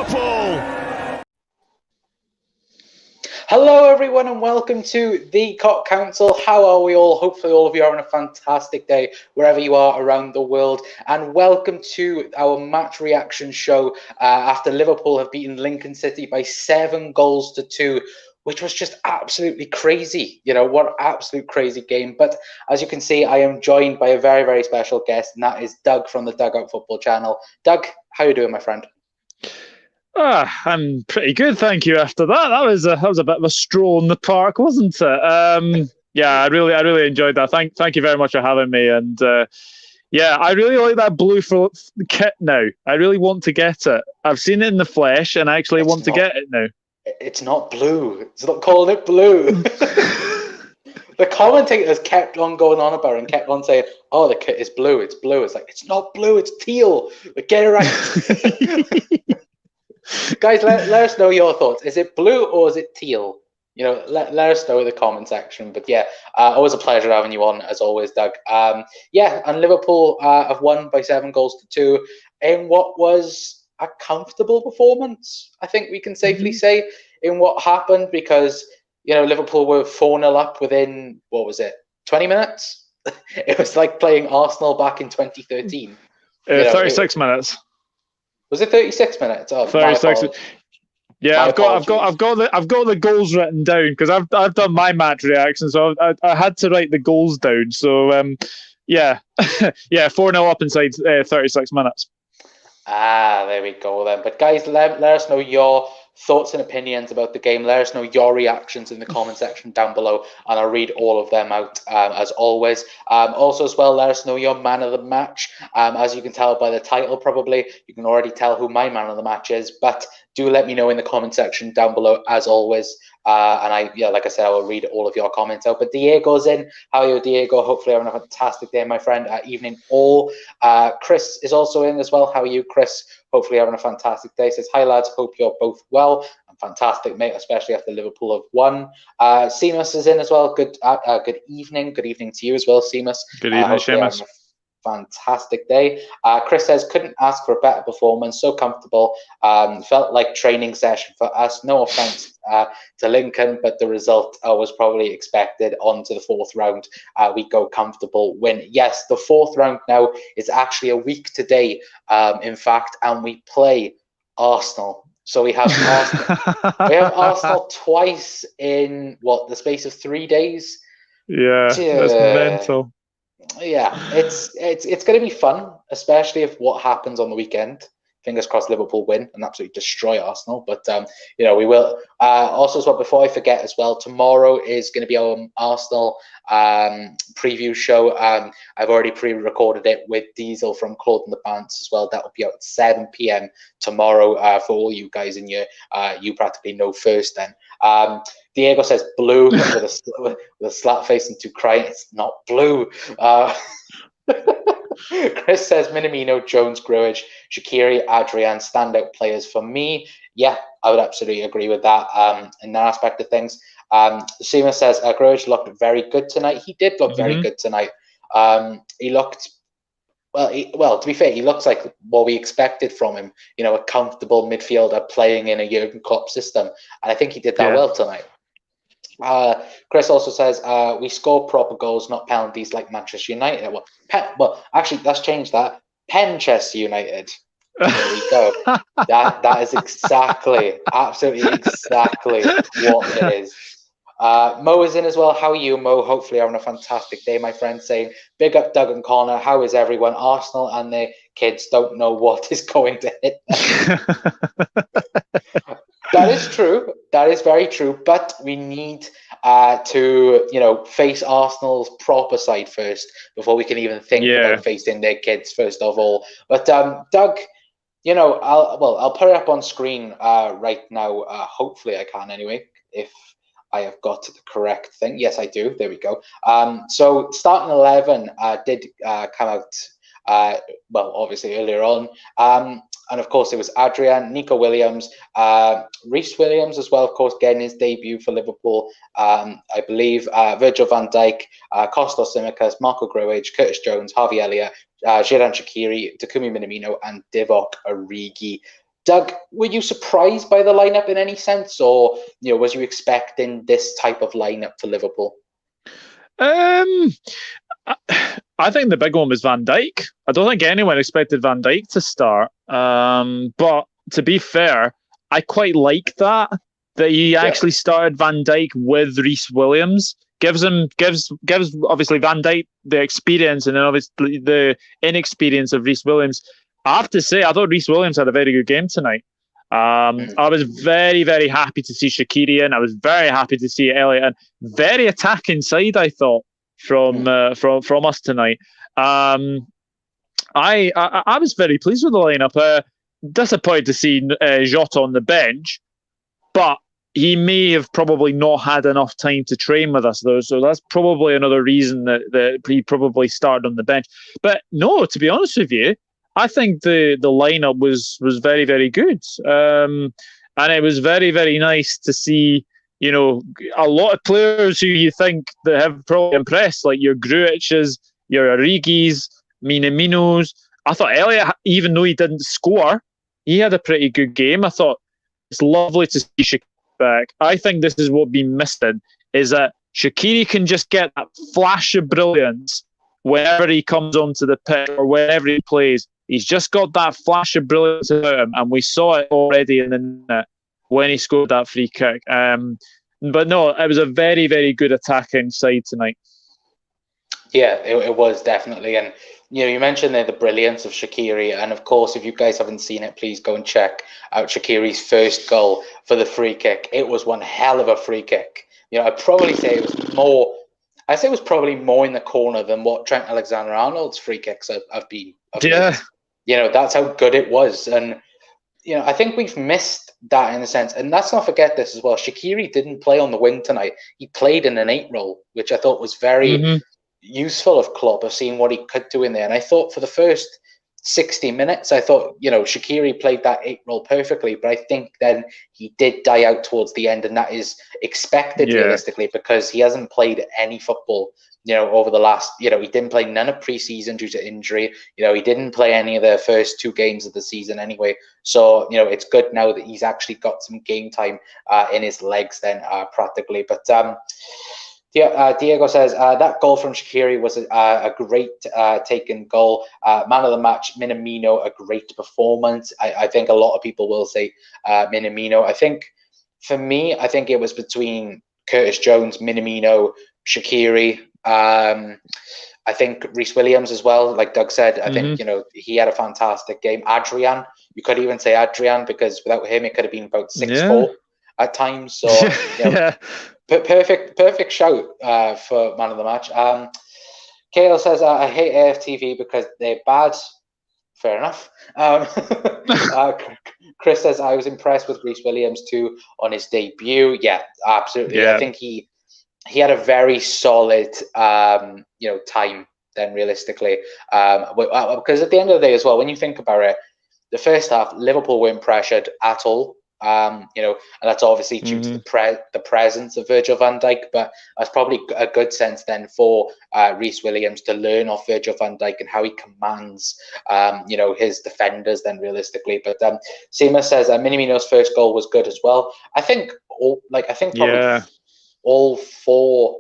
Liverpool! Hello everyone and welcome to the Cock Council. How are we all? Hopefully all of you are having a fantastic day wherever you are around the world. And welcome to our match reaction show after Liverpool have beaten Lincoln City by 7-2, which was just absolutely crazy. You know, what an absolute crazy game. But as you can see, I am joined by a very, very special guest, and that is Doug from the Dugout Football channel. Doug, how are you doing, my friend? I'm pretty good, thank you. After that was a bit of a stroll in the park, wasn't it? Yeah, I really enjoyed that. Thank you very much for having me. And yeah, I really like that blue kit now. I really want to get it. I've seen it in the flesh, and I actually want to get it now. It's not blue. It's not calling it blue. The commentators kept on going on about it and kept on saying, "Oh, the kit is blue. It's blue." It's like, it's not blue. It's teal. But get it right. Guys, let us know your thoughts. Is it blue or is it teal? You know, let us know in the comment section. But yeah, always a pleasure having you on, as always, Doug. Yeah, and Liverpool have won by 7-2 in what was a comfortable performance, I think we can safely say, in what happened, because, you know, Liverpool were 4-0 up within, what was it, 20 minutes? It was like playing Arsenal back in 2013. 36 minutes. Was it 36 minutes? Oh, 36. Yeah, I've got the goals written down because I've done my match reaction, so I had to write the goals down. So yeah, yeah, 4-0 up inside 36 minutes. There we go then. But guys, let us know your thoughts and opinions about the game. Let us know your reactions in the comment section down below, and I'll read all of them out as always. Also as well, let us know your man of the match. As you can tell by the title, probably you can already tell who my man of the match is, but do let me know in the comment section down below as always. And like I said, I will read all of your comments out. But Diego's in. How are you, Diego? Hopefully having a fantastic day, my friend. Evening all. Chris is also in as well. How are you, Chris? Hopefully having a fantastic day. Says, hi lads, hope you're both well. I'm fantastic, mate, especially after Liverpool have won. Seamus is in as well. Good evening. Good evening to you as well, Seamus. Good evening, Seamus. Fantastic day. Chris says, couldn't ask for a better performance, so comfortable. Felt like training session for us. No offense to Lincoln, but the result was probably expected. On to the fourth round. We go comfortable win. Yes, the fourth round now is actually a week today, in fact, and we play Arsenal. So we have Arsenal. We have Arsenal twice in the space of 3 days. Yeah, that's mental. Yeah, it's going to be fun, especially if what happens on the weekend. Fingers crossed Liverpool win and absolutely destroy Arsenal. But, you know, we will. Also as well, before I forget as well, tomorrow is going to be our Arsenal preview show. I've already pre-recorded it with Diesel from Claude and the Bants as well. That will be out at 7 p.m. tomorrow for all you guys in your You Practically Know First then. Diego says blue with a slap face and two crying. It's not blue. Chris says Minamino, Jones, Grujic, Shaqiri, Adrian, standout players for me. Yeah, I would absolutely agree with that in that aspect of things. Seema says Grujic looked very good tonight. He did look very good tonight. He looked well, to be fair, he looks like what we expected from him. You know, a comfortable midfielder playing in a Jurgen Klopp system, and I think he did that well tonight. Chris also says we score proper goals, not penalties like Manchester United. Well, actually, let's change that. Penchester United. There we go. That is absolutely exactly what it is. Mo is in as well. How are you, Mo? Hopefully having a fantastic day, my friend. Saying, big up Doug and Connor. How is everyone? Arsenal and their kids don't know what is going to hit them. That is true. That is very true. But we need to, you know, face Arsenal's proper side first before we can even think about facing their kids first of all. But Doug, you know, I'll put it up on screen right now. Hopefully I can anyway, if I have got the correct thing. Yes, I do. There we go. So starting 11 did come out, well, obviously earlier on. And of course, it was Adrian, Nico Williams, Reece Williams as well, of course, getting his debut for Liverpool. I believe Virgil van Dijk, Kostas Tsimikas, Marco Grujic, Curtis Jones, Harvey Elliott, Xherdan Shaqiri, Takumi Minamino, and Divock Origi. Doug, were you surprised by the lineup in any sense, or was you expecting this type of lineup for Liverpool? Um, I think the big one was Van Dijk. I don't think anyone expected Van Dijk to start. But to be fair, I quite like that he actually started Van Dijk with Reece Williams. Gives obviously Van Dijk the experience and then obviously the inexperience of Reece Williams. I have to say, I thought Reece Williams had a very good game tonight. I was very, very happy to see Shaqiri in. I was very happy to see Elliott in. Very attacking side, I thought, from us tonight. I was very pleased with the lineup. Disappointed to see Jota on the bench, but he may have probably not had enough time to train with us, though. So that's probably another reason that he probably started on the bench. But no, to be honest with you, I think the lineup was very, very good. And it was very, very nice to see, a lot of players who you think that have probably impressed, like your Gruiches, your Origis, Minaminos. I thought Elliott, even though he didn't score, he had a pretty good game. I thought it's lovely to see Shaqiri back. I think this is what been missing, is that Shaqiri can just get that flash of brilliance whenever he comes onto the pitch or wherever he plays. He's just got that flash of brilliance about him, and we saw it already in the net when he scored that free kick. But no, it was a very, very good attacking side tonight. Yeah, it was definitely. And, you mentioned there the brilliance of Shaqiri. And, of course, if you guys haven't seen it, please go and check out Shaqiri's first goal for the free kick. It was one hell of a free kick. I'd probably say it was more... I'd say it was probably more in the corner than what Trent Alexander-Arnold's free kicks have been. That's how good it was. And, I think we've missed that in a sense. And let's not forget this as well. Shaqiri didn't play on the wing tonight. He played in an 8 role, which I thought was very useful of Klopp, of seeing what he could do in there. And I thought for the first 60 minutes, I thought, Shaqiri played that 8 role perfectly. But I think then he did die out towards the end. And that is expected realistically, because he hasn't played any football over the last, he didn't play none of preseason due to injury. He didn't play any of the first 2 games of the season anyway. So, it's good now that he's actually got some game time in his legs then practically. But Diego says that goal from Shaqiri was a great taken goal. Man of the match, Minamino, a great performance. I think a lot of people will say Minamino. I think for me, it was between Curtis Jones, Minamino, Shaqiri. I think Reece Williams as well, like Doug said. I think he had a fantastic game. Adrian, you could even say Adrian, because without him it could have been about 6-4 at times. So perfect shout for man of the match. Kale says I hate AFTV because they're bad. Fair enough. Chris says I was impressed with Reece Williams too on his debut. Yeah, absolutely. I think he had a very solid, time then realistically. Because at the end of the day as well, when you think about it, the first half, Liverpool weren't pressured at all. And that's obviously due to the presence of Virgil van Dijk, but that's probably a good sense then for Reece Williams to learn off Virgil van Dijk and how he commands, his defenders then realistically. But Seema says Minamino's first goal was good as well. I think probably all 4,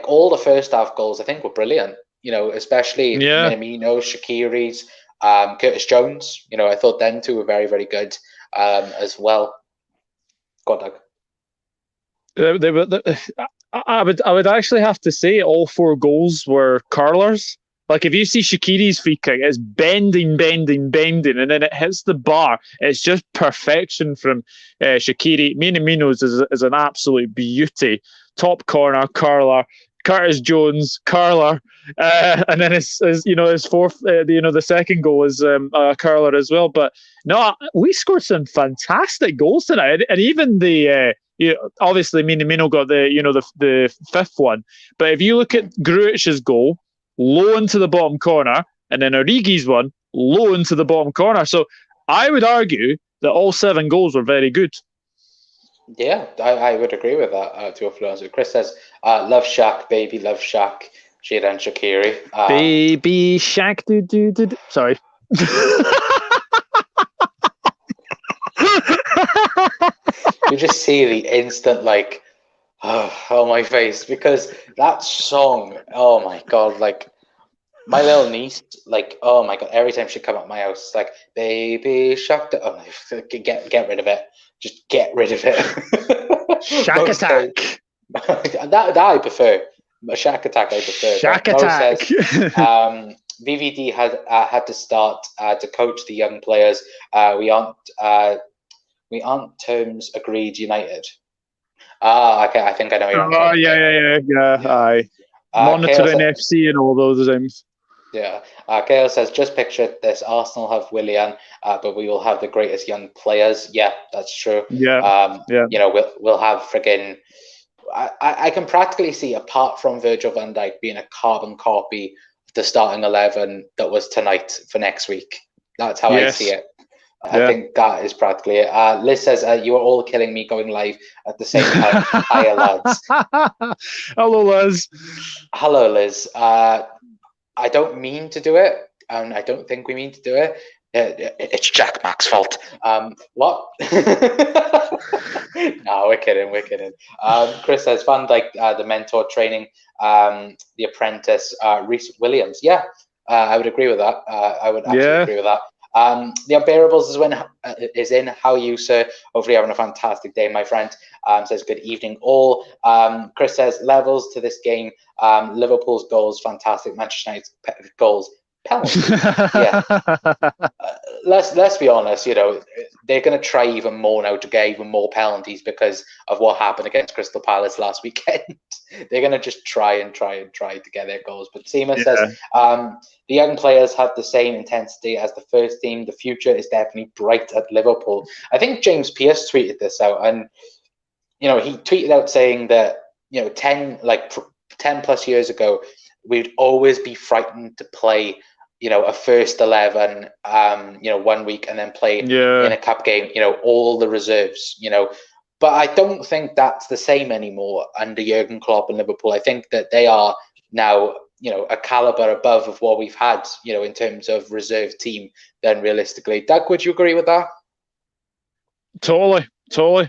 all the first half goals, I think were brilliant. Especially Minamino, Shaqiri's, Curtis Jones. I thought them 2 were very, very good. As well. Go on, Doug. I would actually have to say all 4 goals were curlers. Like if you see Shaqiri's free kick, it's bending, and then it hits the bar. It's just perfection from Shaqiri. Minamino's is an absolute beauty. Top corner, curler. Curtis Jones, curler, and then his 4th, the second goal is a curler as well. But no, we scored some fantastic goals tonight, and even the obviously Minamino got the 5th one. But if you look at Gruich's goal, low into the bottom corner, and then Origi's one, low into the bottom corner. So I would argue that all 7 goals were very good. Yeah, I would agree with that, to a fluence. Chris says, love Shaq, baby, love Shaq. Jada and Shaqiri. Baby Shaq, do. Sorry. could just see the instant like, on my face, because that song, oh my god, like my little niece, like, oh my god, every time she come up my house, it's like, baby shark. Oh, get rid of it. Just get rid of it. Shack Attack. that I prefer. Shack Attack I prefer. Shack Mo Attack. says, VVD had to start to coach the young players. We aren't terms agreed united. Okay, I think I know you're on. Oh, yeah. Aye. Monitoring FC and all those things. Yeah. Kale says, just picture this. Arsenal have Willian, but we will have the greatest young players. Yeah, that's true. Yeah. You know, we'll have friggin'. I can practically see, apart from Virgil van Dijk, being a carbon copy of the starting 11 that was tonight for next week. That's how I see it. I think that is practically it. Liz says, you are all killing me going live at the same time. Hiya, lads. Hello, Liz. Hello, Liz. I don't mean to do it, and I don't think we mean to do it. It's Jack Mack's fault. What? No, we're kidding. Chris says, Van Dijk, the mentor training, the apprentice, Reece Williams. Yeah, I would agree with that. I would absolutely agree with that. The Unbearables is in. How are you, sir? Hopefully having a fantastic day, my friend. Says good evening all. Chris says levels to this game. Liverpool's goals fantastic. Manchester United's goals penalty. Yeah. Let's be honest. You know, they're going to try even more now to get even more penalties because of what happened against Crystal Palace last weekend. They're going to just try to get their goals. But Seema says the young players have the same intensity as the first team. The future is definitely bright at Liverpool. I think James Pearce tweeted this out, and you know, he tweeted out saying that, you know, 10 plus years ago, we'd always be frightened to play, you know, a first 11, you know, 1 week and then play in a cup game, you know, all the reserves, you know. But I don't think that's the same anymore under Jurgen Klopp and Liverpool. I think that they are now, you know, a caliber above of what we've had, you know, in terms of reserve team then realistically. Doug, would you agree with that? Totally.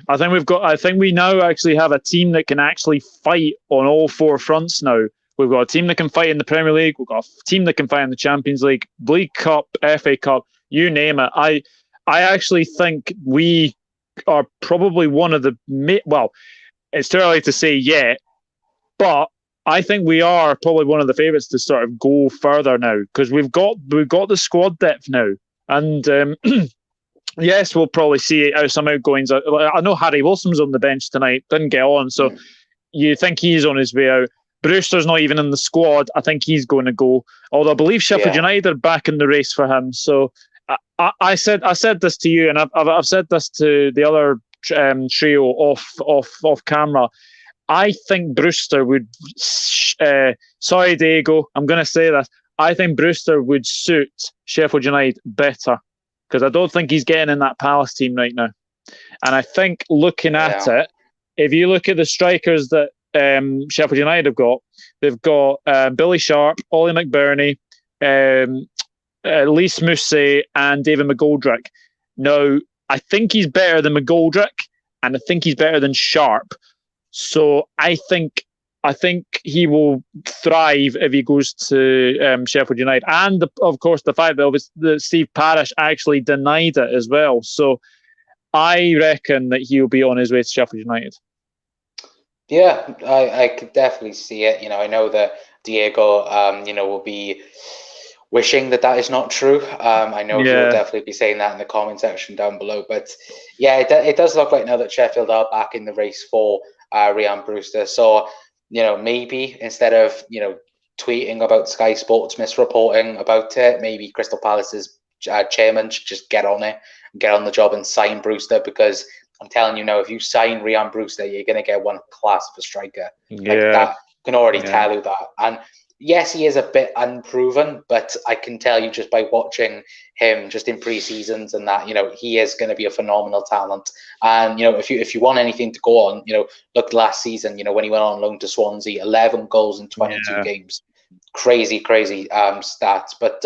I think we now actually have a team that can actually fight on all four fronts now. We've got a team that can fight in the Premier League. We've got a team that can fight in the Champions League, League Cup, FA Cup, you name it. I actually think we are probably one of the well, it's too early to say yet, but I think we are probably one of the favourites to sort of go further now because we've got the squad depth now, and yes, we'll probably see some outgoings. I know Harry Wilson's on the bench tonight, didn't get on, so you think he's on his way out. Brewster's not even in the squad. I think he's going to go. Although I believe Sheffield United are back in the race for him. So I said this to you, and I've said this to the other trio off camera. I think Brewster would. Sorry, Diego, I'm going to say this. I think Brewster would suit Sheffield United better because I don't think he's getting in that Palace team right now. And I think looking at it, if you look at the strikers that Sheffield United have got, they've got Billy Sharp, Ollie McBurney, Lys Mousset, and David McGoldrick. Now, I think he's better than McGoldrick, and I think he's better than Sharp. So I think he will thrive if he goes to Sheffield United. And, of course, the fact that Steve Parish actually denied it as well. So I reckon that he'll be on his way to Sheffield United. Yeah, I could definitely see it. You know, I know that Diego, you know, will be wishing that is not true. I know he will definitely be saying that in the comment section down below. But yeah, it does look like now that Sheffield are back in the race for Ryan Brewster. So, you know, maybe instead of, you know, tweeting about Sky Sports misreporting about it, maybe Crystal Palace's chairman should just get on it, get on the job and sign Brewster, because I'm telling you now, if you sign Ryan Brewster, you're going to get one class of a striker. Like that, can already tell you that. And yes, he is a bit unproven, but I can tell you just by watching him just in pre-seasons and that, you know, he is going to be a phenomenal talent. And, you know, if you want anything to go on, you know, look last season, you know, when he went on loan to Swansea, 11 goals in 22 games. Crazy stats. But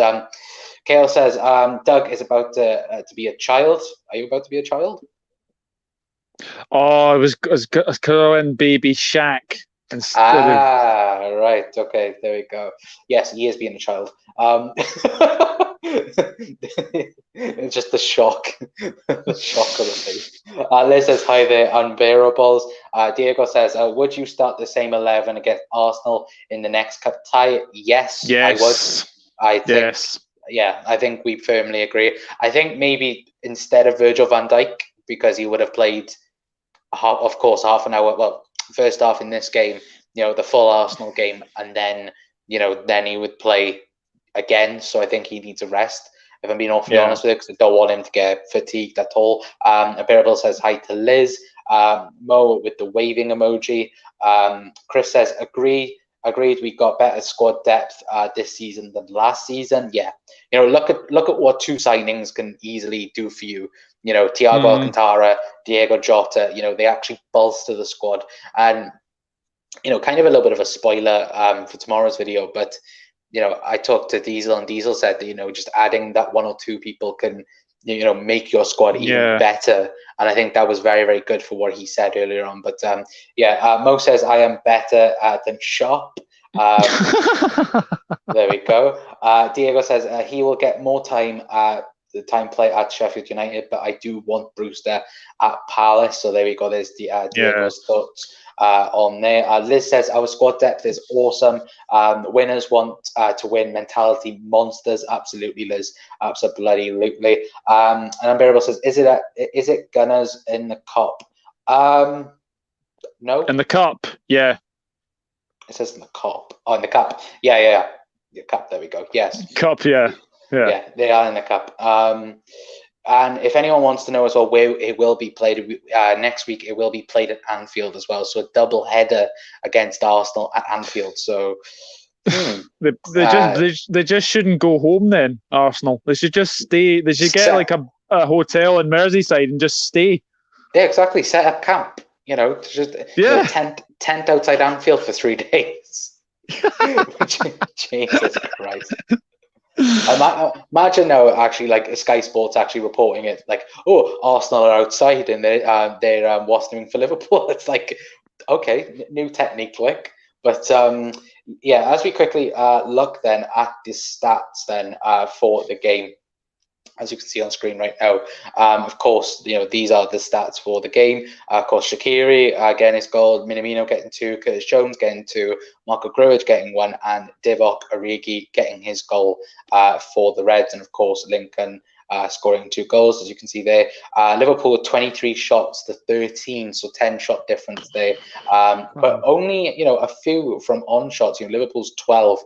Kale says, Doug is about to be a child. Are you about to be a child? Oh, it was calling Baby Shaq instead of. Right. Okay, there we go. Yes, he is being a child. It's just the shock, the shock of the face. Liz says, hi there, unbearables. Diego says, would you start the same 11 against Arsenal in the next cup tie? Yes, I would. I think, yes. Yeah, I think we firmly agree. I think maybe instead of Virgil van Dijk, because he would have played, of course, half an hour, well, first half in this game, the full Arsenal game, and then, then he would play again. So I think he needs a rest, if I'm being awfully honest with you, because I don't want him to get fatigued at all. Bearable says hi to Liz. Mo with the waving emoji. Chris says, agreed. We got better squad depth this season than last season. Yeah, look at what two signings can easily do for you. Thiago Alcantara, Diego Jota. They actually bolster the squad, and kind of a little bit of a spoiler for tomorrow's video, but I talked to Diesel, and Diesel said that just adding that one or two people can make your squad even better, and I think that was very, very good for what he said earlier on. But Mo says I am better than Sharp. There we go. Diego says he will get more time the time play at Sheffield United, but I do want Brewster at Palace. So there we go. There's Diego's thoughts on there. Liz says our squad depth is awesome. Winners want to win mentality, monsters. Absolutely, Liz. Absolutely. And Unbearable says, is it Gunners in the Cup? No. In the Cup, yeah. It says in the Cup. Oh, in the Cup. Yeah. The Cup. There we go. Yes. Cup. Yeah. Yeah, they are in the Cup. And if anyone wants to know as well where it will be played next week, it will be played at Anfield as well. So a double header against Arsenal at Anfield. So they just shouldn't go home then. Arsenal. They should just stay. They should get like a hotel in Merseyside and just stay. Yeah, exactly. Set up camp. Just tent outside Anfield for 3 days. Jesus Christ. Imagine now, actually, like Sky Sports actually reporting it, like, oh, Arsenal are outside and they're watering for Liverpool. It's like, okay, new technique, like. But as we quickly look then at the stats then for the game, as you can see on screen right now, of course, these are the stats for the game. Of course, Shaqiri getting his goal, Minamino getting 2, Curtis Jones getting 2, Marco Grujic getting 1, and Divock Origi getting his goal for the Reds. And of course, Lincoln scoring 2 goals, as you can see there. Liverpool 23 shots to 13, so 10 shot difference there. But only a few from on shots. Liverpool's 12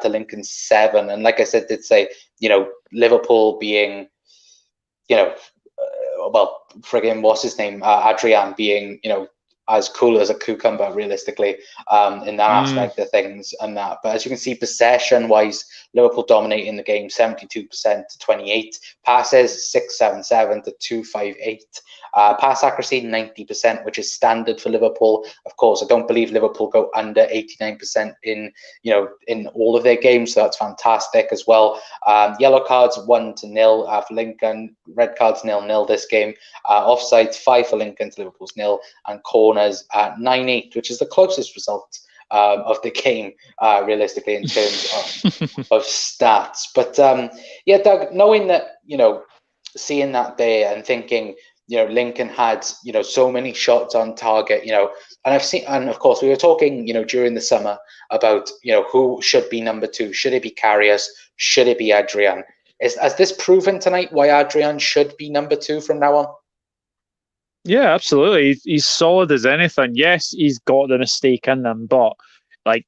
to Lincoln's 7, and like I said, did say Liverpool being friggin' what's his name, Adrian being as cool as a cucumber, realistically, in that aspect of things and that. But as you can see, possession-wise, Liverpool dominating the game, 72% to 28. Passes, 677 to 258. Pass accuracy, 90%, which is standard for Liverpool. Of course, I don't believe Liverpool go under 89% in all of their games, so that's fantastic as well. Yellow cards, 1-0 for Lincoln. Red cards, 0-0 this game. Offsides, 5 for Lincoln to Liverpool's 0, and corners at 9-8, which is the closest result of the game, realistically, in terms of stats. But Doug, knowing that, seeing that there and thinking, Lincoln had, so many shots on target, and of course we were talking, during the summer about, who should be number 2. Should it be Karius? Should it be Adrian? Has this proven tonight why Adrian should be number 2 from now on? Yeah, absolutely. He's solid as anything. Yes, he's got the mistake in them, but like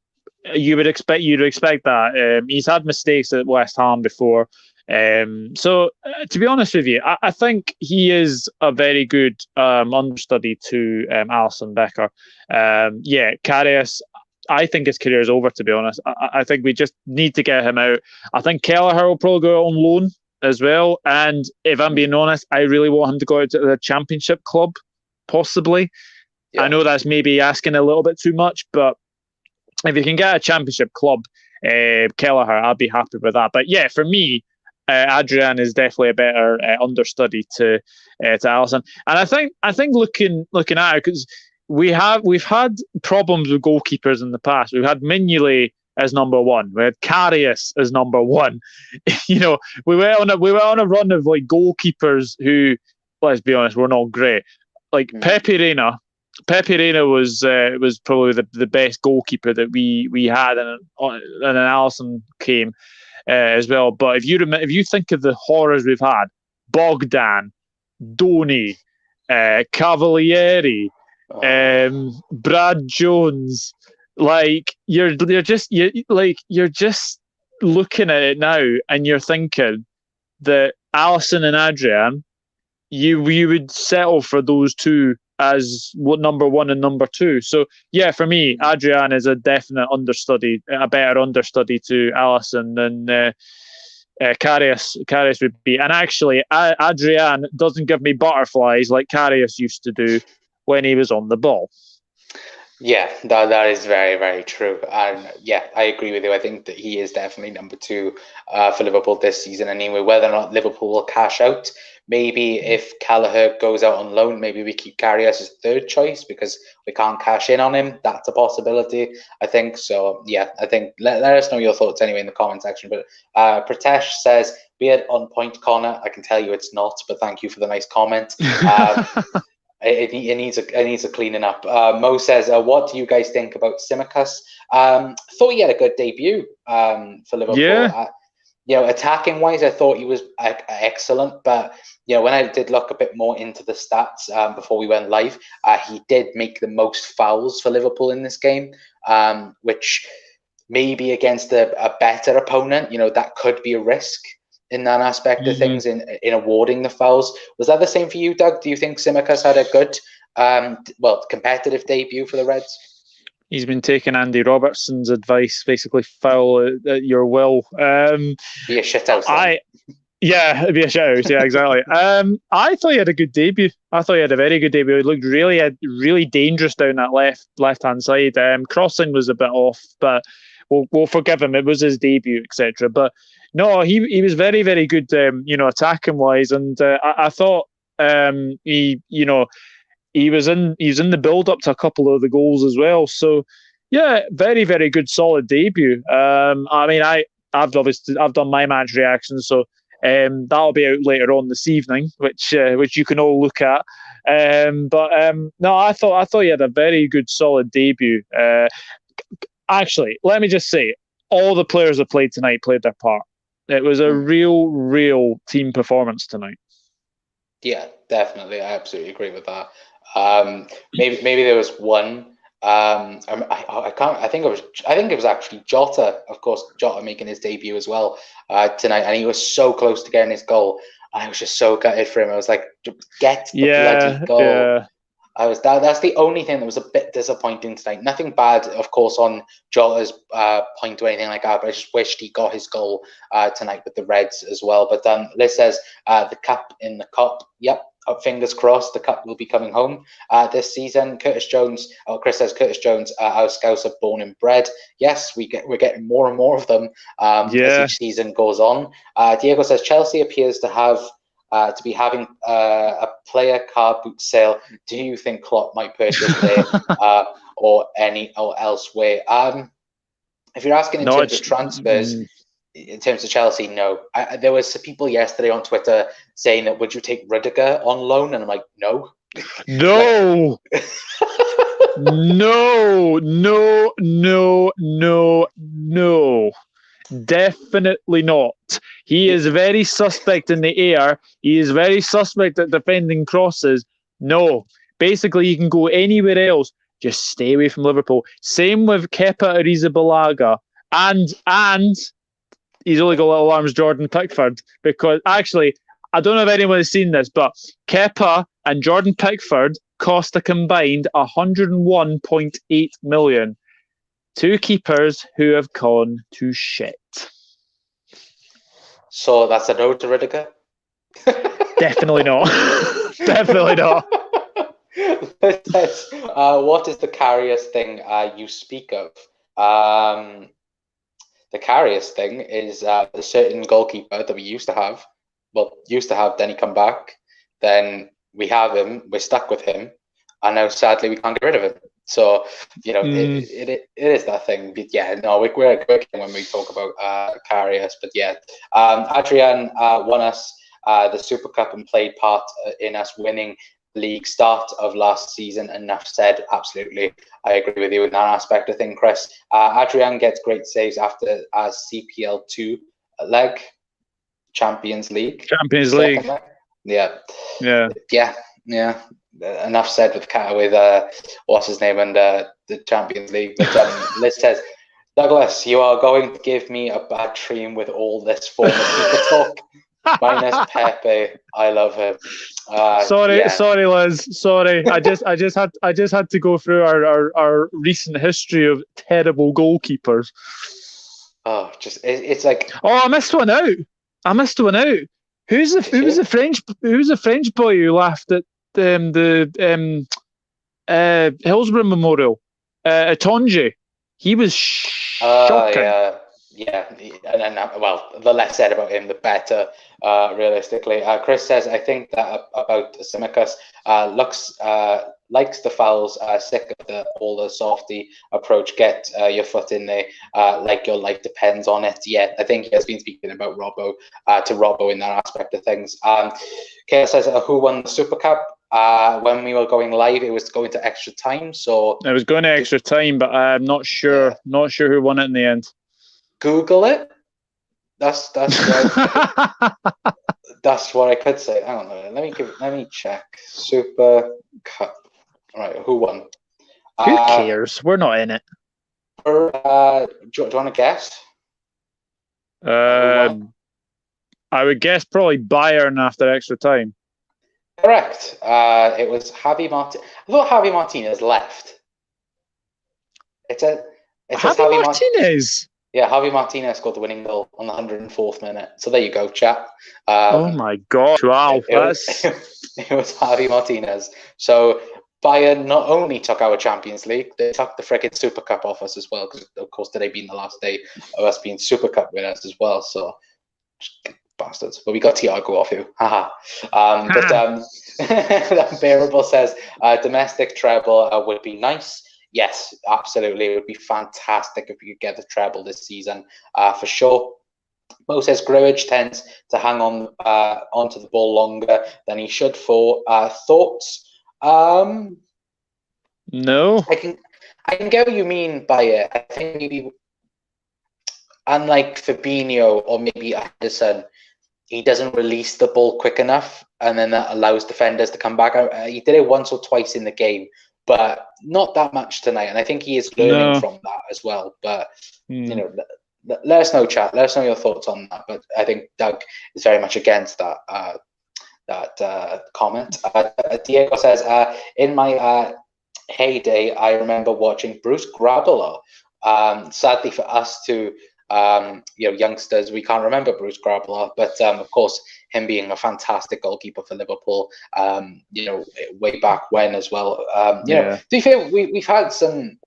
you'd expect that. He's had mistakes at West Ham before. So to be honest with you, I think he is a very good understudy to Alisson Becker. Karius, I think his career is over, to be honest. I think we just need to get him out. I think Kelleher will probably go on loan as well. And if I'm being honest, I really want him to go out to the Championship club, possibly. Yeah. I know that's maybe asking a little bit too much, but if you can get a Championship club, Kelleher, I'd be happy with that. But yeah, for me, Adrian is definitely a better understudy to Alisson. And I think looking at it, because we've had problems with goalkeepers in the past. We've had Mignolet as number one. We had Karius as number one. We went on a run of like goalkeepers who, let's be honest, were not great. Like Pepe Reina was probably the best goalkeeper that we had, and then Alisson came as well. But if you think of the horrors we've had, Bogdan, Donny, Cavalieri, Brad Jones, like you're just looking at it now, and you're thinking that Alisson and Adrian, you would settle for those two as what number one and number two. So yeah, for me, Adrian is a definite understudy, a better understudy to Alisson than Karius would be. And actually, Adrian doesn't give me butterflies like Karius used to do when he was on the ball. Yeah, that is very, very true. And yeah, I agree with you. I think that he is definitely number two for Liverpool this season anyway. Whether or not Liverpool will cash out, maybe if Callagher goes out on loan, maybe we keep Karius as third choice because we can't cash in on him. That's a possibility, I think. So yeah, I think let us know your thoughts anyway in the comment section. But Pratesh says, "Beard on point, Connor." I can tell you it's not, but thank you for the nice comment. It needs a cleaning up. Mo says, "What do you guys think about Tsimikas?" Thought he had a good debut for Liverpool. Yeah. Attacking wise, I thought he was excellent. But when I did look a bit more into the stats before we went live, he did make the most fouls for Liverpool in this game, which maybe against a better opponent, that could be a risk in that aspect of things, in awarding the fouls. Was that the same for you, Doug? Do you think Tsimikas had a good, competitive debut for the Reds? He's been taking Andy Robertson's advice, basically foul at your will. Be a shithouse. It'd be a shithouse. Yeah, exactly. I thought he had a good debut. I thought he had a very good debut. He looked really dangerous down that left-hand side. Crossing was a bit off, but we'll forgive him. It was his debut, etc. But no, he was very, very good, attacking wise, and I thought he was in the build up to a couple of the goals as well. So yeah, very, very good, solid debut. I've done my match reaction, so that'll be out later on this evening, which you can all look at. No, I thought he had a very good, solid debut. Actually, let me just say, all the players that played tonight played their part. It was a real team performance tonight. Yeah, definitely. I absolutely agree with that. Maybe there was one. I think it was actually Jota. Of course, Jota making his debut as well tonight, and he was so close to getting his goal. I was just so gutted for him. I was like, get the bloody goal. Yeah. That's the only thing that was a bit disappointing tonight. Nothing bad, of course, on Jota's point or anything like that, but I just wished he got his goal tonight with the Reds as well. But Liz says, the cup in the cup. Yep, fingers crossed, the cup will be coming home this season. Chris says, Curtis Jones, our Scouser born and bred. Yes, we're getting more and more of them as each season goes on. Diego says, Chelsea appears to be having a player car boot sale. Do you think Klopp might purchase there or elsewhere? If you're asking in terms of transfers, in terms of Chelsea, no. There was some people yesterday on Twitter saying that would you take Rudiger on loan? And I'm like, no. No. No. Definitely not. He is very suspect in the air. He is very suspect at defending crosses. No. Basically, you can go anywhere else. Just stay away from Liverpool. Same with Kepa Arrizabalaga. And he's only got little arms, Jordan Pickford. Because actually, I don't know if anyone has seen this, but Kepa and Jordan Pickford cost a combined 101.8 million. Two keepers who have gone to shit. So that's a no to Rudiger? Definitely not. Definitely not. What is the Karius thing you speak of? the Karius thing is a certain goalkeeper that we used to have. Well, then he come back, then we have him, we're stuck with him, and now sadly we can't get rid of him. So, it is that thing. But yeah, no, we're quick when we talk about Karius. But yeah, Adrian won us the Super Cup and played part in us winning league start of last season. Enough said. Absolutely, I agree with you in that aspect of thing, Chris. Adrian gets great saves after CPL 2 leg, Champions League. Leg. Yeah. Enough said with what's his name and the Champions League. But Liz says, Douglas, you are going to give me a bad dream with all this former people talk. Minus Pepe, I love him. Sorry, Liz. Sorry, I just had to go through our recent history of terrible goalkeepers. Oh, it's like. Oh, I missed one out. Who's the French boy who laughed at the Hillsborough Memorial? Atonji. He was shocking. Yeah, and then the less said about him, the better. Realistically, Chris says, I think that about Simicus. Likes the fouls. Sick of all the softy approach. Get your foot in there. Like your life depends on it. Yeah, I think he has been speaking about Robbo to Robbo in that aspect of things. Kayla says, who won the Super Cup? When we were going live, it was going to extra time. So it was going to extra time, but I'm not sure. Not sure who won it in the end. Google it. That's that's what I could say. I don't know. Let me check. Super Cup. All right, who won? Who cares? We're not in it. Do you want to guess? I would guess probably Bayern after extra time. Correct. It was Javi Martinez. I thought Javi Martinez left. It says Javi Martinez. Yeah, Javi Martinez scored the winning goal on the 104th minute. So there you go, chat. Oh my God! Wow, it was Javi Martinez. So Bayern not only took our Champions League, they took the freaking Super Cup off us as well. Because of course today being the last day of us being Super Cup winners as well. So bastards. But we got Thiago off you. Haha. But Bearable says domestic treble would be nice. Yes, absolutely. It would be fantastic if we could get the treble this season, for sure. Mo says Grujic tends to hang on onto the ball longer than he should for thoughts. No. I can get what you mean by it. I think maybe unlike Fabinho or maybe Anderson, he doesn't release the ball quick enough, and then that allows defenders to come back. He did it once or twice in the game, but not that much tonight. And I think he is learning from that as well. But, let us know, chat. Let us know your thoughts on that. But I think Doug is very much against that comment. Diego says, in my heyday, I remember watching Bruce Grabala. Sadly for us to, youngsters, we can't remember Bruce Grabala. But, of course, him being a fantastic goalkeeper for Liverpool, way back when as well. To be fair, we've had some,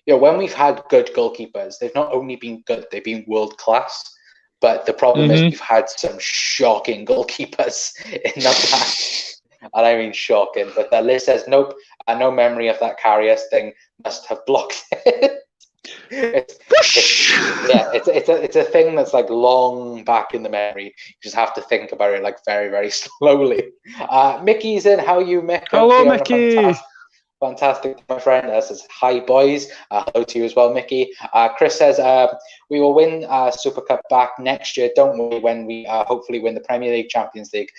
when we've had good goalkeepers, they've not only been good, they've been world class. But the problem is we've had some shocking goalkeepers in the past. And I mean shocking. But Liz says, nope, no memory of that Karius thing. Must have blocked it. It's a thing that's like long back in the memory. You just have to think about it like very, very slowly. Mickey's in. How are you, Mick? Hello, Mickey. Fantastic, my friend. Says hi, boys. Hello to you as well, Mickey. Chris says we will win Super Cup back next year. Don't worry, when we hopefully win the Premier League, Champions League,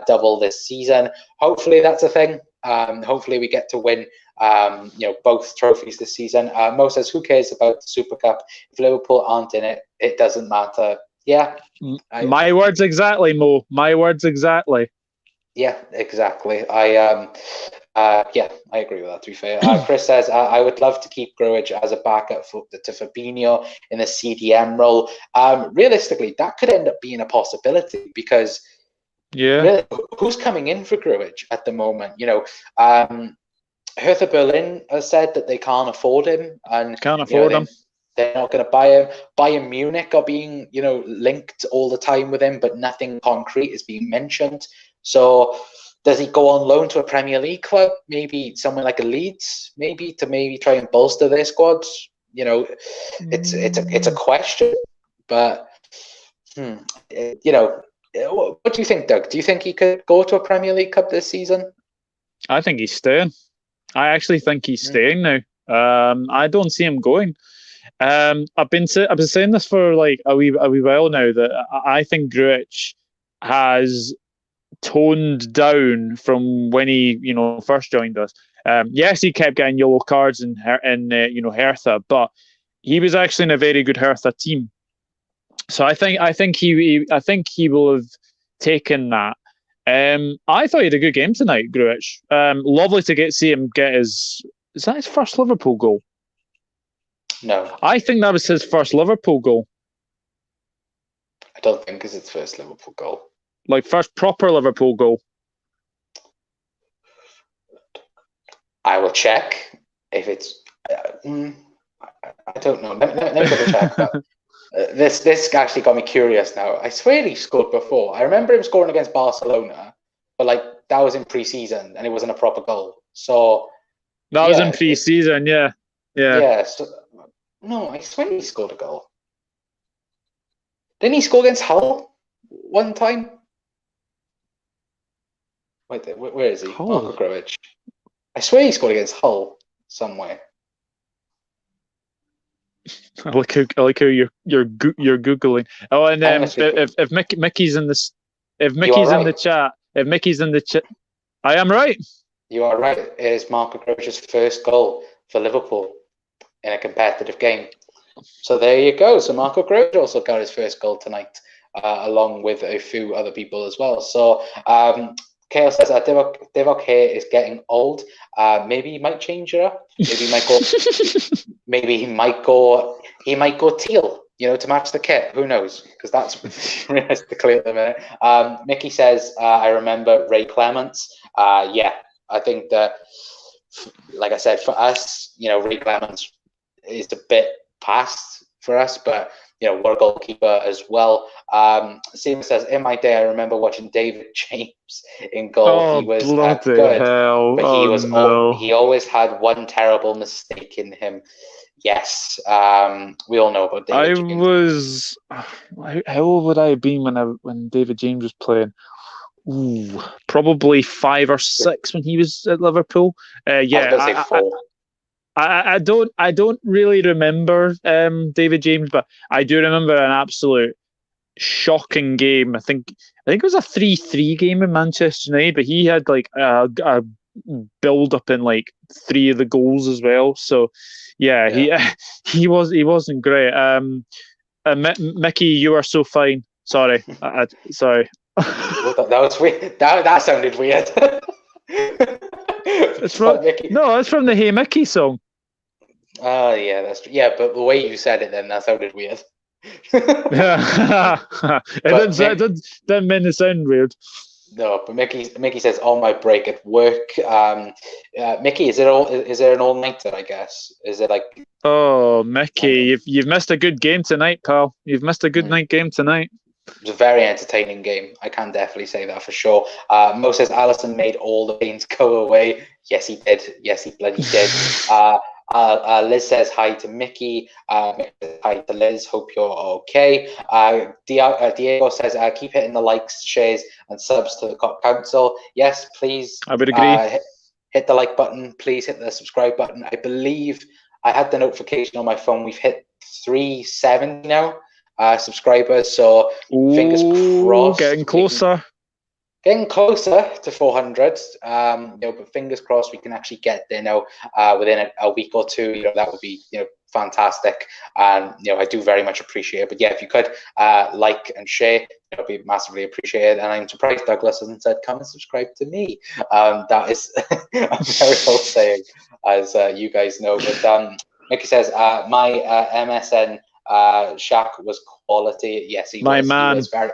double this season. Hopefully that's a thing. Hopefully we get to win both trophies this season. Mo says, who cares about the Super Cup? If Liverpool aren't in it, it doesn't matter. Yeah. My words exactly, Mo. My words exactly. Yeah, exactly. I agree with that, to be fair. Chris says, I would love to keep Grujic as a backup to Fabinho in the CDM role. Realistically, that could end up being a possibility because really, who's coming in for Grujic at the moment? Hertha Berlin has said that they can't afford him. And can't afford him. They're not going to buy him. Bayern Munich are being, linked all the time with him, but nothing concrete is being mentioned. So does he go on loan to a Premier League club? Maybe somewhere like a Leeds, to try and bolster their squad. It's a question, but what do you think, Doug? Do you think he could go to a Premier League club this season? I think he's staying. I actually think he's staying now. I don't see him going. I've been saying this for like a wee while now, that I think Grujic has toned down from when he first joined us. Yes, he kept getting yellow cards in Hertha, but he was actually in a very good Hertha team. So I think he will have taken that. I thought he had a good game tonight, Grujic. Lovely to see him get is that his first Liverpool goal? No. I think that was his first Liverpool goal. I don't think it's his first Liverpool goal. Like first proper Liverpool goal. I will check if it's. I don't know. Let me double check. But, this actually got me curious now. I swear he scored before. I remember him scoring against Barcelona, but like that was in pre-season and it wasn't a proper goal. So that was in pre-season, yeah. Yeah. So, no, I swear he scored a goal. Didn't he score against Hull one time? Wait, where is he? Hull. Marco Grujic. I swear he scored against Hull somewhere. I like how you're googling. Oh, and if Mickey's in this, if Mickey's in the chat, I am right. You are right. It is Marco Grujic's first goal for Liverpool in a competitive game. So there you go. So Marco Grujic also got his first goal tonight, along with a few other people as well. So Kale says Divock here is getting old. Maybe he might change it up. Maybe he might go. Maybe he might go. He might go teal, to match the kit. Who knows? Because that's realistically at the minute. Mickey says, I remember Ray Clements. Yeah, I think that, like I said, for us, Ray Clements is a bit past for us, but we're a goalkeeper as well. Simon says, in my day, I remember watching David James in goal. He was good, hell. but he always had one terrible mistake in him. Yes, we all know about David James. How old would I have been when David James was playing? Ooh, probably 5 or 6 when he was at Liverpool. Yeah, I was say 4. I don't really remember David James, but I do remember an absolute shocking game. I think it was a 3-3 game in Manchester United, but he had like a build up in like 3 of the goals as well. So yeah. he wasn't great. Mickey, you are so fine. Sorry, sorry. That was weird. That sounded weird. It's from the Hey Mickey song. Yeah, that's true. Yeah, but the way you said it, then that sounded weird. It didn't mean to sound weird. No, but Mickey says on my break at work. Mickey, is there an all-nighter? I guess is it like? Oh, Mickey, you've missed a good game tonight, pal. You've missed a good night game tonight. It was a very entertaining game. I can definitely say that for sure. Mo says Alisson made all the pains go away. Yes, he did. Yes, he bloody did. Liz says hi to Mickey. Hi to Liz. Hope you're okay. Diego says keep hitting the likes, shares, and subs to the Cop Council. Yes, please. I would agree. Hit the like button. Please hit the subscribe button. I believe I had the notification on my phone. We've hit 370 now. Subscribers, so fingers crossed. Getting closer. Getting closer to 400. But fingers crossed we can actually get there now within a week or two. That would be fantastic, and I do very much appreciate it. But yeah, if you could like and share, it would be massively appreciated. And I'm surprised Douglas hasn't said come and subscribe to me. That is a very old saying, as you guys know. But Mickey says my MSN. Shaq was quality. Yes, he was. Man. He was very.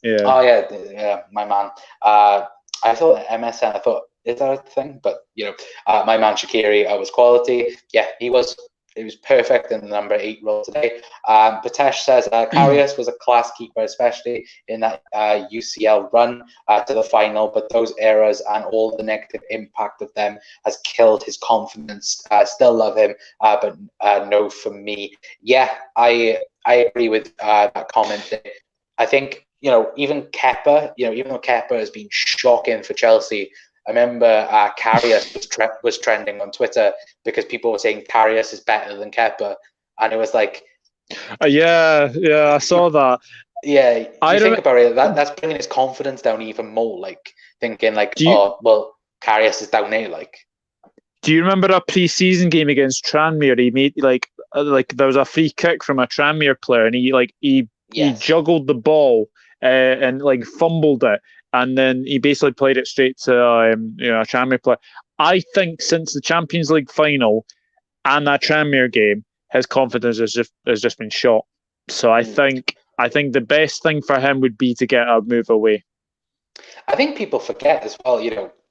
Yeah. Oh yeah, my man. I thought MSN. I thought is that a thing? But my man Shaqiri was quality. Yeah, he was it was perfect in the number 8 role today. Patesh says Karius was a class keeper, especially in that UCL run to the final. But those errors and all the negative impact of them has killed his confidence. Still love him, but no for me. Yeah, I agree with that comment. I think, even Kepa, even though Kepa has been shocking for Chelsea, I remember Karius was trending on Twitter because people were saying Karius is better than Kepa, and it was like, yeah, I saw that. Yeah, think about it. That's bringing his confidence down even more. Like thinking, Karius is down there. Like, do you remember a pre-season game against Tranmere? He made like there was a free kick from a Tranmere player, and he juggled the ball and like fumbled it. And then he basically played it straight to a Tranmere player. I think since the Champions League final and that Tranmere game, his confidence has just been shot. So I think the best thing for him would be to get a move away. I think people forget as well.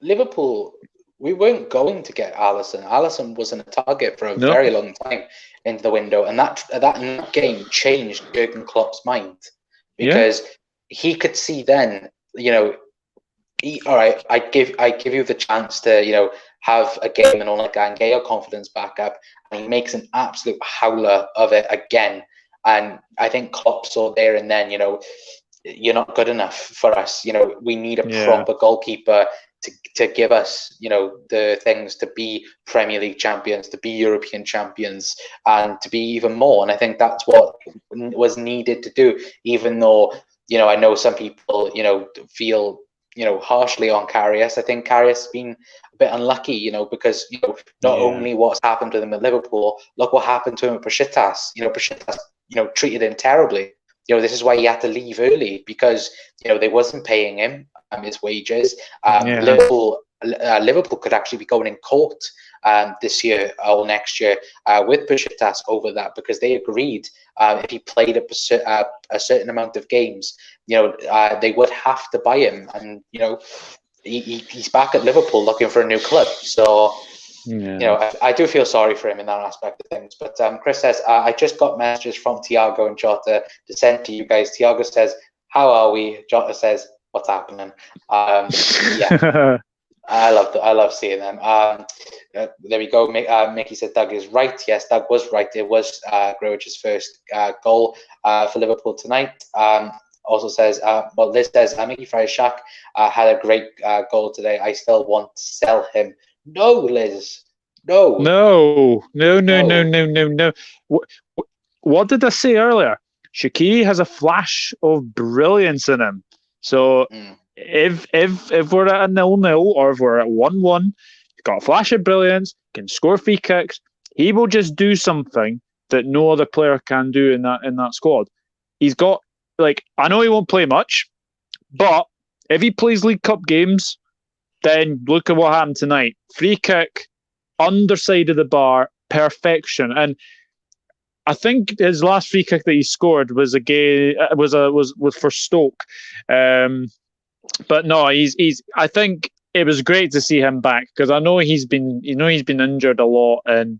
Liverpool, we weren't going to get Alisson. Alisson wasn't a target for a very long time into the window, and that game changed Jurgen Klopp's mind because he could see then. All right, I give you the chance to have a game and all that and get your confidence back up, and he makes an absolute howler of it again. And I think Klopp saw there and then, you're not good enough for us. We need a proper goalkeeper to give us, the things to be Premier League champions, to be European champions, and to be even more. And I think that's what was needed to do, even though, I know some people, feel, harshly on Karius. I think Karius has been a bit unlucky, because, not only what's happened to him at Liverpool, look what happened to him at Besiktas. Besiktas, treated him terribly. This is why he had to leave early because, they wasn't paying him his wages. Liverpool could actually be going in court this year or next year with Besiktas over that because they agreed if he played a certain amount of games, they would have to buy him, and he's back at Liverpool looking for a new club. So I do feel sorry for him in that aspect of things. But Chris says I just got messages from Tiago and Jota to send to you guys. Tiago says, "How are we?" Jota says, "What's happening?" I love seeing them. There we go. Mickey said Doug is right. Yes, Doug was right. It was Grujić's first goal for Liverpool tonight. Also says, Liz says, Mickey Fry Shack had a great goal today. I still want to sell him. No, Liz. No. What did I say earlier? Shaqiri has a flash of brilliance in him. So if we're at a 0-0 or if we're at 1-1, he's got a flash of brilliance, can score free kicks. He will just do something that no other player can do in that squad. He's got, I know he won't play much, but if he plays League Cup games, then look at what happened tonight. Free kick, underside of the bar, perfection. And I think his last free kick that he scored was for Stoke. But no, he's. I think it was great to see him back because I know he's been injured a lot, and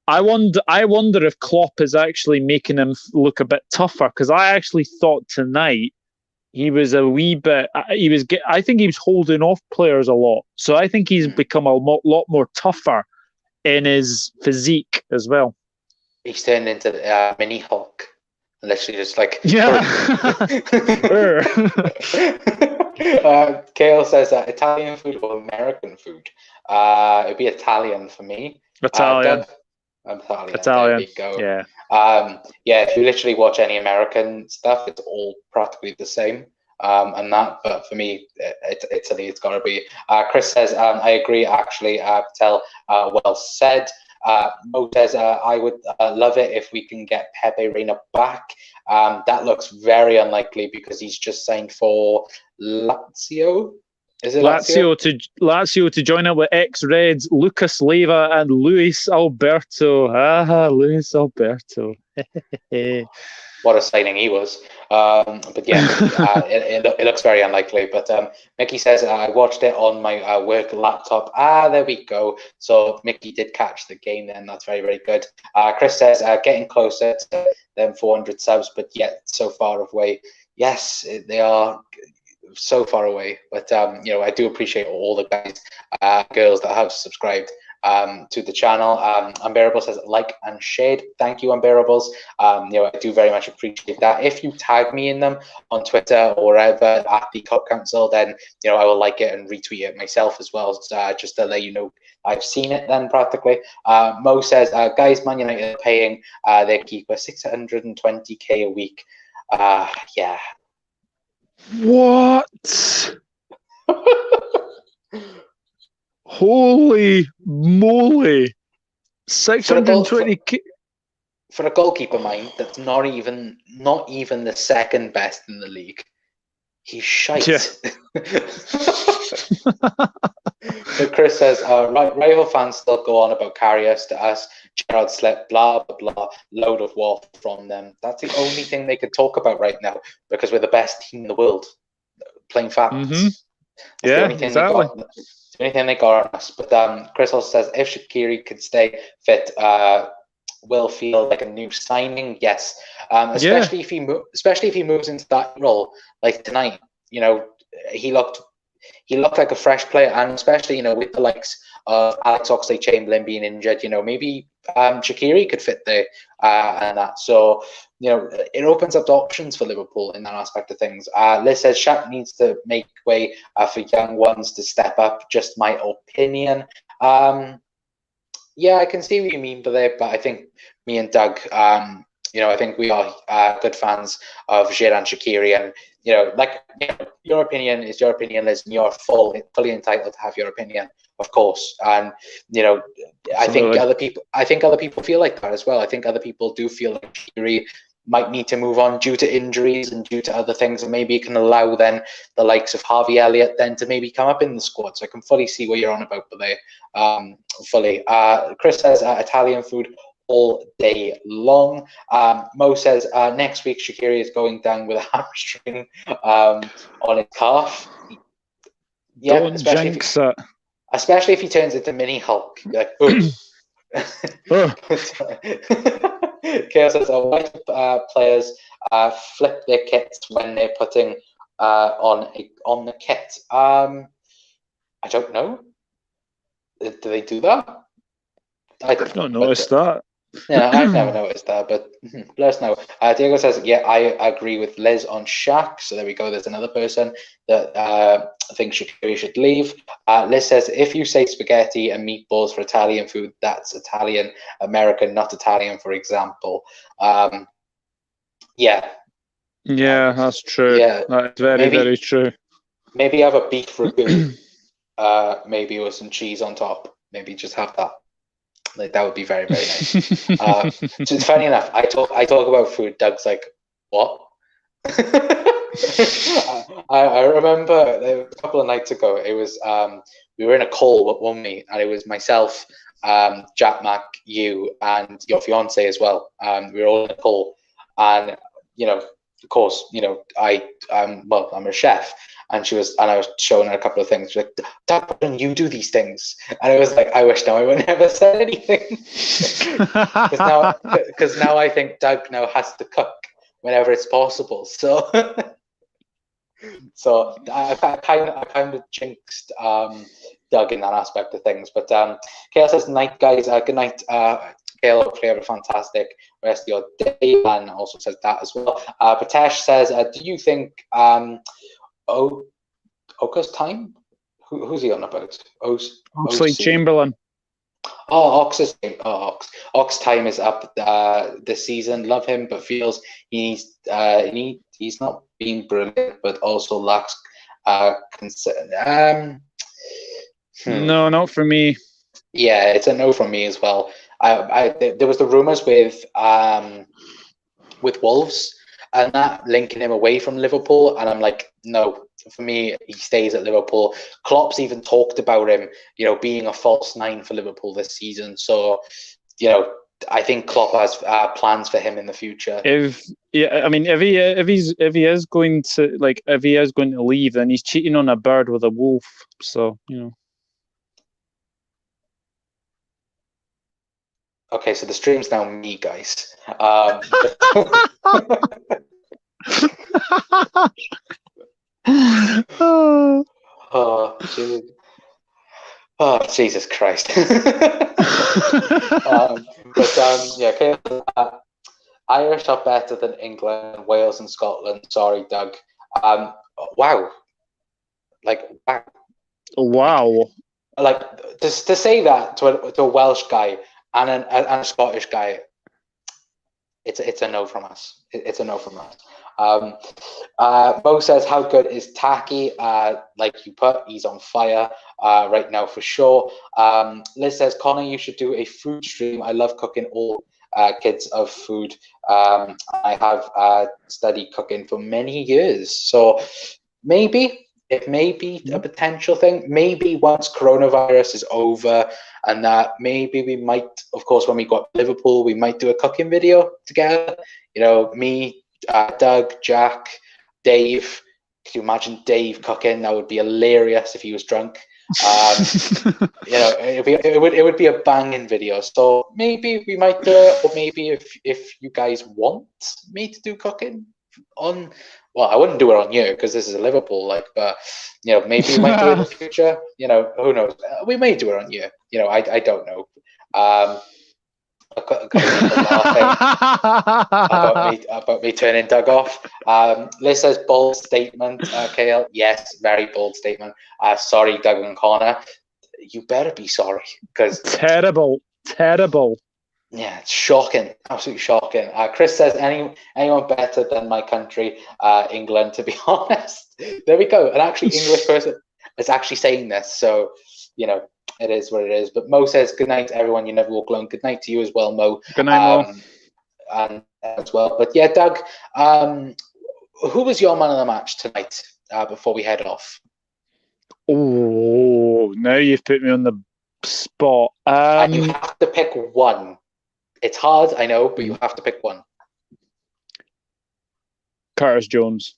I wonder if Klopp is actually making him look a bit tougher because I actually thought tonight he was a wee bit. I think he was holding off players a lot, so I think he's become a lot more tougher in his physique as well. He's turned into mini Hulk. Literally just Kale says Italian food or American food? It'd be Italian for me. Italian. There we go. Yeah. If you literally watch any American stuff, it's all practically the same. And that, but for me, Italy, it's got to be. Chris says, I agree, actually, Patel, well said. Mo says, I would love it if we can get Pepe Reina back. That looks very unlikely because he's just signed for Lazio. Is it Lazio? Lazio to join up with ex-Reds Lucas Leiva and Luis Alberto. Luis Alberto. What a signing he was. But yeah, it looks very unlikely. But Mickey says, I watched it on my work laptop. There we go. So Mickey did catch the game then. That's very, very good. Chris says, getting closer to them 400 subs, but yet so far away. Yes, they are so far away. But, I do appreciate all the guys, girls that have subscribed to the channel. Unbearable says like and shade. Thank you, Unbearables. I do very much appreciate that. If you tag me in them on Twitter or wherever at the Cup Council, then I will like it and retweet it myself as well, just to let you know I've seen it then practically. Mo says, guys, Man United are paying their keeper 620k a week. Yeah. What? Holy moly! 620 for a goalkeeper, mind, that's not even the second best in the league. He's shite. Yeah. So Chris says, rival fans still go on about Karius to us, Gerard slip, blah, blah, blah, load of waffle from them. That's the only thing they could talk about right now because we're the best team in the world. Plain facts. Mm-hmm. Yeah, exactly. The only thing they got on us. But Chris also says, if Shaqiri could stay fit, will feel like a new signing. Yes, especially if he moves into that role like tonight. He looked like a fresh player, and especially with the likes of Alex Oxlade-Chamberlain being injured, maybe Shaqiri could fit there and that. So it opens up the options for Liverpool in that aspect of things. Liz says Shaq needs to make way for young ones to step up. Just my opinion. Yeah, I can see what you mean by there, but I think me and Doug, I think we are good fans of Xherdan Shaqiri, and your opinion is your opinion, Liz, and you're fully entitled to have your opinion, of course. And I think other people feel like that as well. I think other people do feel like Shaqiri might need to move on due to injuries and due to other things, and maybe it can allow then the likes of Harvey Elliott then to maybe come up in the squad. So I can fully see what you're on about there. Fully. Chris says Italian food all day long. Mo says next week Shaqiri is going down with a hamstring on his calf. Yeah, don't jinx it. Especially if he turns into Mini Hulk. You're like, boom. Chaos says, why do players flip their kits when they're putting on the kit? I don't know. Do they do that? I've not noticed that. Yeah, I've never noticed that, but let us know. Diego says, yeah, I agree with Liz on Shaq. So there we go. There's another person that thinks Shaqiri should leave. Liz says, if you say spaghetti and meatballs for Italian food, that's Italian American, not Italian, for example. Yeah. Yeah, that's true. Yeah, that's very true. Maybe have a beef ragu, maybe with some cheese on top. Maybe just have that. Like that would be very, very nice. So it's funny enough. I talk about food. Doug's like, what? I remember a couple of nights ago. It was we were in a call with one meet, and it was myself, Jack Mac, you, and your fiance as well. We were all in a call, and of course, I'm a chef. And I was showing her a couple of things. She's like, Dad, why don't you do these things? And I was like, I wish now I would never said anything. Because now I think Doug now has to cook whenever it's possible. So I kind of jinxed Doug in that aspect of things. But Kale says, night, guys. Good night. Kale, hopefully have a fantastic rest of your day. And also says that as well. Patesh says, do you think... Oka's time? Who's he on about? Oxlade-Chamberlain. Ox time is up this season. Love him, but feels he's not being brilliant, but also lacks concern. No, not for me. Yeah, it's a no from me as well. There was the rumors with Wolves and that linking him away from Liverpool, and I'm like, no, for me, he stays at Liverpool. Klopp's even talked about him, being a false nine for Liverpool this season. So, I think Klopp has plans for him in the future. If he is going to leave, then he's cheating on a bird with a wolf. So Okay, so the stream's now me, guys. Oh, Jesus Christ. Irish are better than England, Wales, and Scotland. Sorry, Doug. Wow. Wow. Wow. To say that to a Welsh guy and a Scottish guy, it's a no from us. It's a no from us. Mo says, how good is Taki? Like you put, he's on fire right now for sure. Liz says, Connor, you should do a food stream. I love cooking all kids of food. I have studied cooking for many years. So it may be a potential thing. Maybe once coronavirus is over and that maybe we might, of course, when we got Liverpool, we might do a cooking video together. Me, Doug, Jack, Dave. Could you imagine Dave cooking? That would be hilarious if he was drunk. It would be a banging video. So maybe we might do it, or maybe if you guys want me to do cooking on, well, I wouldn't do it on you because this is a Liverpool, but maybe we might do it in the future. Who knows? We may do it on you. I don't know. About me turning Doug off. Liz says bold statement. Kale, yes, very bold statement. Sorry, Doug and Connor. You better be sorry because terrible. Yeah, it's shocking, absolutely shocking. Chris says anyone better than my country, England. To be honest, there we go. An actually English person is actually saying this, so it is what it is. But Mo says, good night, everyone. You never walk alone. Good night to you as well, Mo. Good night, Mo. And as well. But yeah, Doug, who was your man of the match tonight before we head off? Oh, now you've put me on the spot. And you have to pick one. It's hard, I know, but you have to pick one. Curtis Jones.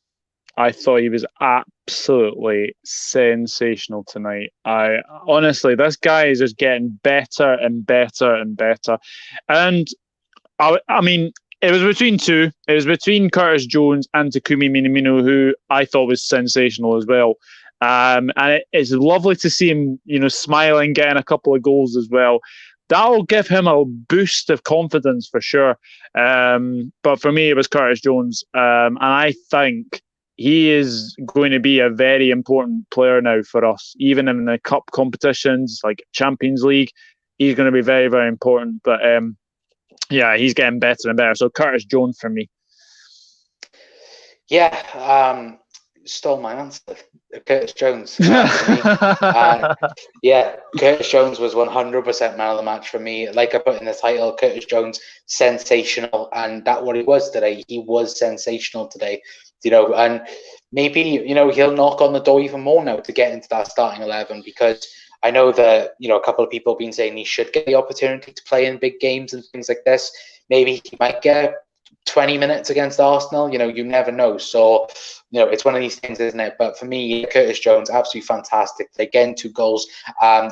I thought he was absolutely sensational tonight. Honestly, this guy is just getting better and better and better. And I mean, it was between two. It was between Curtis Jones and Takumi Minamino, who I thought was sensational as well. And it's lovely to see him, smiling, getting a couple of goals as well. That'll give him a boost of confidence for sure. But for me, it was Curtis Jones. And I think he is going to be a very important player now for us, even in the cup competitions like Champions League. He's going to be very, very important. But yeah, he's getting better and better. So Curtis Jones for me. Yeah, stole my answer. Curtis Jones. Yeah, Curtis Jones was 100% man of the match for me. Like I put in the title, Curtis Jones, sensational. And that's what he was today. He was sensational today. And maybe, he'll knock on the door even more now to get into that starting 11, because I know that, a couple of people have been saying he should get the opportunity to play in big games and things like this. Maybe he might get 20 minutes against Arsenal, you never know. So, it's one of these things, isn't it? But for me, Curtis Jones, absolutely fantastic. Again, 2 goals.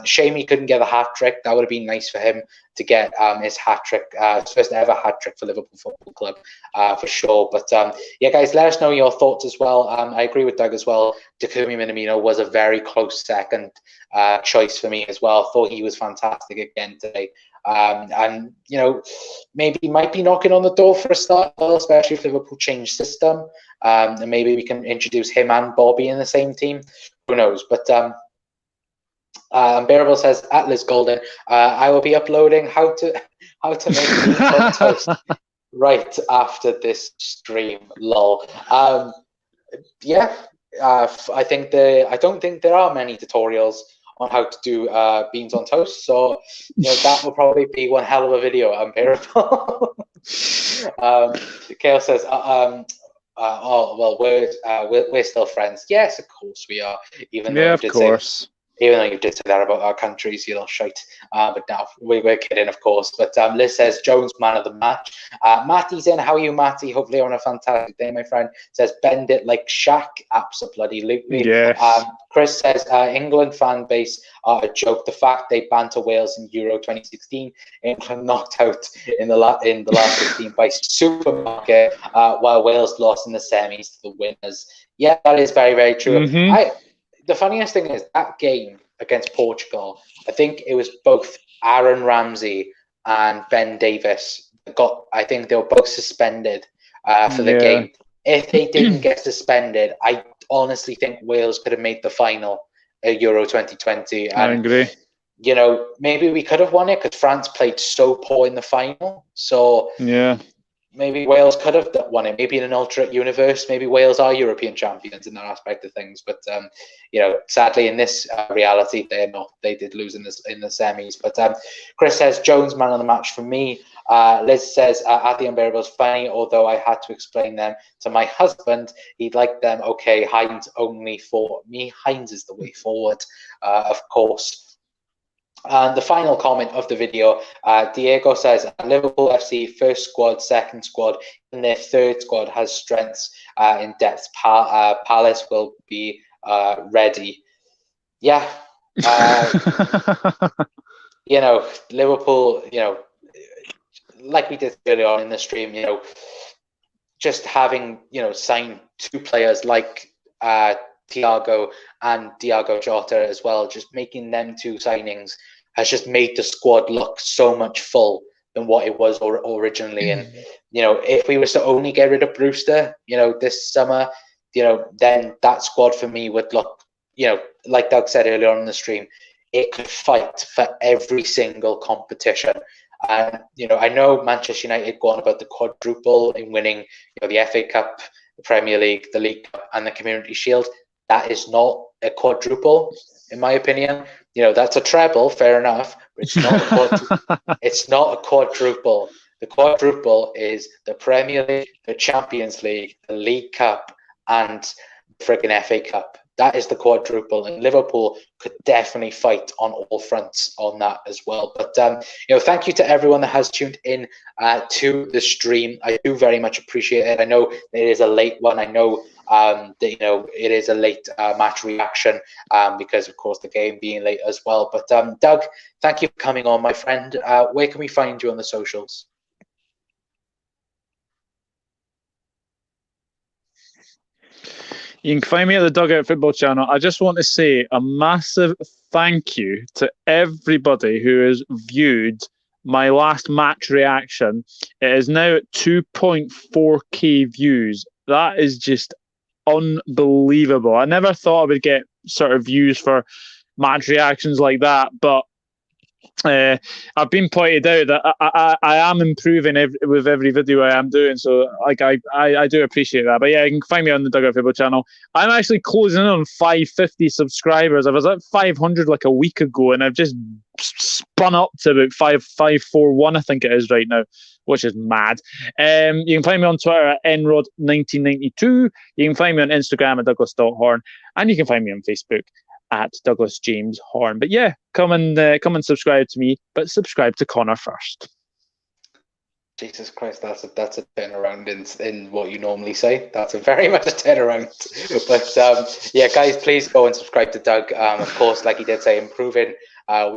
Shame he couldn't get a hat-trick. That would have been nice for him to get his hat-trick, his first ever hat-trick for Liverpool Football Club, for sure. But yeah, guys, let us know your thoughts as well. I agree with Doug as well. Takumi Minamino was a very close second choice for me as well. Thought he was fantastic again today. And maybe he might be knocking on the door for a start, especially if Liverpool change system. And maybe we can introduce him and Bobby in the same team. Who knows? But Unbearable says, Atlas Golden, I will be uploading how to make beans on toast right after this stream. Lol. Yeah, I don't think there are many tutorials on how to do beans on toast, so that will probably be one hell of a video. Unbearable. Kale says, oh well, we're still friends. Yes, of course we are. Even though Yeah, of course. Even though you did say that about our countries, you little shite. But no, we're kidding, of course. But Liz says, Jones, man of the match. Matty's in. How are you, Matty? Hopefully you're on a fantastic day, my friend. Says, bend it like Shaq. Absolutely. Yes. Chris says, England fan base are a joke. The fact they banter Wales in Euro 2016, England knocked out in the last 16 by Supermarket, while Wales lost in the semis to the winners. Yeah, that is very, very true. The funniest thing is that game against Portugal, I think it was both Aaron Ramsey and Ben Davis I think they were both suspended for the game. If they didn't get suspended, I honestly think Wales could have made the final at Euro 2020. And, I agree. You know, maybe we could have won it because France played so poor in the final. So yeah. Maybe Wales could have won it. Maybe in an alternate universe, maybe Wales are European champions in that aspect of things. But you know, sadly, in this reality, they're not. They did lose in the semis. But Chris says Jones man of the match for me. Liz says at the Unbearables funny, although I had to explain them to my husband. He'd like them. Okay, Heinz only for me. Heinz is the way forward, of course. And the final comment of the video, Diego says, Liverpool FC first squad, second squad, and their third squad has strengths in depth. Palace will be ready. Yeah. You know, Liverpool, you know, like we did earlier on in the stream, you know, just having, you know, signed two players like Thiago and Diogo Jota as well, just making them two signings has just made the squad look so much full than what it was originally. And, you know, if we was to only get rid of Brewster, you know, this summer, you know, then that squad for me would look, you know, like Doug said earlier on in the stream, it could fight for every single competition. And, you know, I know Manchester United go on about the quadruple in winning, you know, the FA Cup, the Premier League, the League Cup, and the Community Shield. That is not a quadruple, in my opinion. You know, that's a treble, fair enough, but it's not it's not a quadruple. The quadruple is the Premier League, the Champions League, the League Cup, and the friggin' FA Cup. That is the quadruple, and Liverpool could definitely fight on all fronts on that as well. But you know, thank you to everyone that has tuned in to the stream. I do very much appreciate it. I know it is a late one. I know that, you know, it is a late match reaction because, of course, the game being late as well. But Doug, thank you for coming on, my friend. Where can we find you on the socials? You can find me at the Dugout Football Channel. I just want to say a massive thank you to everybody who has viewed my last match reaction. It is now at 2.4k views. That is just unbelievable. I never thought I would get sort of views for match reactions like that, but I've been pointed out that I am improving with every video I am doing, so like I do appreciate that. But yeah, you can find me on the Dugout Football Channel. I'm actually closing in on 550 subscribers. I was at 500 like a week ago, and I've just spun up to about 5541, I think it is right now, which is mad. You can find me on Twitter at nrod1992. You can find me on Instagram at Douglas.Horn, and you can find me on Facebook at Douglas James Horn. But yeah, come and subscribe to me, but subscribe to Connor first. Jesus Christ, that's a turnaround in what you normally say. That's a very much a turnaround. But yeah, guys, please go and subscribe to Doug. Of course, like he did say, improving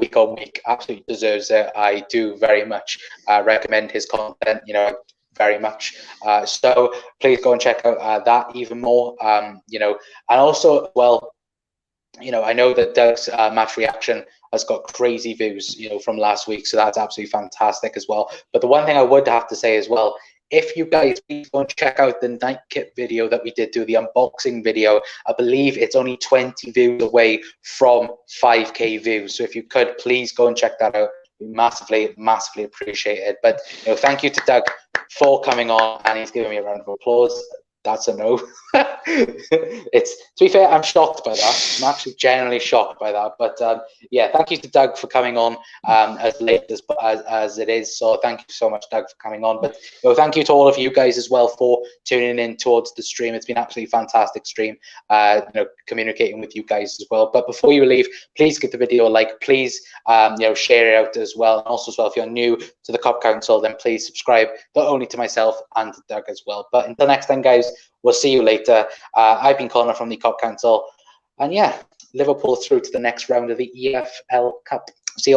week on week, absolutely deserves it. I do very much recommend his content, you know, very much. So please go and check out that even more. You know, and also, well, you know, I know that Doug's match reaction has got crazy views, you know, from last week, so that's absolutely fantastic as well. But the one thing I would have to say as well, if you guys please go and check out the night kit video that we did do, the unboxing video, I believe it's only 20 views away from 5k views. So if you could, please go and check that out. We massively appreciate it. But, you know, thank you to Doug for coming on, and he's giving me a round of applause. that's a no. It's, to be fair, I'm shocked by that. I'm actually genuinely shocked by that. But yeah, thank you to Doug for coming on as late as it is. So thank you so much, Doug, for coming on. But thank you to all of you guys as well for tuning in towards the stream. It's been absolutely fantastic stream. Communicating with you guys as well. But before you leave, please give the video a like. Please share it out as well. And also as well, if you're new to the Cop Council, then please subscribe not only to myself and to Doug as well. But until next time, guys, we'll see you later. I've been Connor from the Cop Council, and yeah, Liverpool through to the next round of the EFL Cup. See you all.